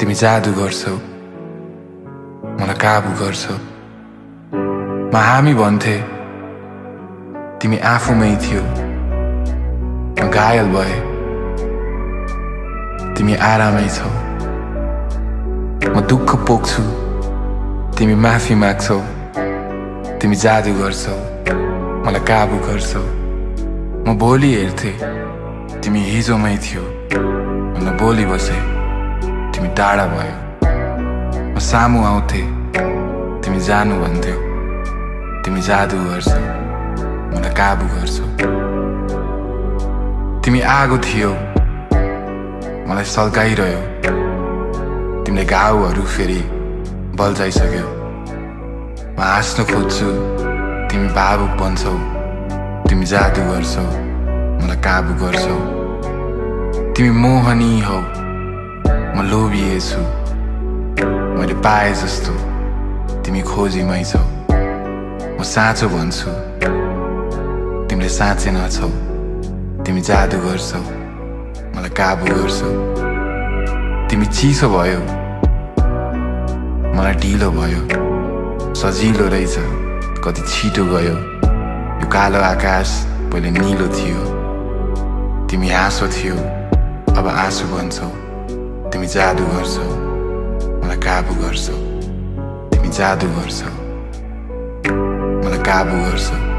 तिमी जादु गर्छौ, मलाई काबु गर्छौ। हामी भन्थे तिमी आफूमै थियौ, म घायल भए तिमी आरामै छौ। म दुःख पोख्छु, तिमी माफी माग्छौ। तिमी जादु गर्छौ, मलाई काबु गर्छौ। म भोलि हेर्थे तिमी हिजोमै थियौ, म भोलि बसे तिमी टाढा भयो। म सामु आउँथे तिमी जानु भन्थ्यौ। तिमी जादु गर्छौ, मलाई काबु गर्छौ। तिमी आगो थियौ, मलाई सल्काइरह्यो। तिमीले घाउहरू फेरि बल्झाइसक्यौ। म हाँस्न खोज्छु, तिमी भावुक बन्छौ। तिमी जादु गर्छौ, मलाई काबु गर्छौ। तिमी मोहनी हौ, म लोभिएछु। मैले पाए जस्तो तिमी खोजीमै छौ। म साँचो भन्छु, तिमीले साँचे नछौ। तिमी जादु गर्छौ, मलाई काबु गर्छौ। तिमी चिसो भयो, मलाई ढिलो भयो। सजिलो रहेछ, कति छिटो गयो। यो कालो आकाश पहिले नीलो थियो। तिमी हाँसो थियो, अब आँसु बन्छौ। तिमी जादु गर्छौ, मलाई काबु गर्छौ। तिमी जादु गर्छौ, मलाई काबु गर्छौ।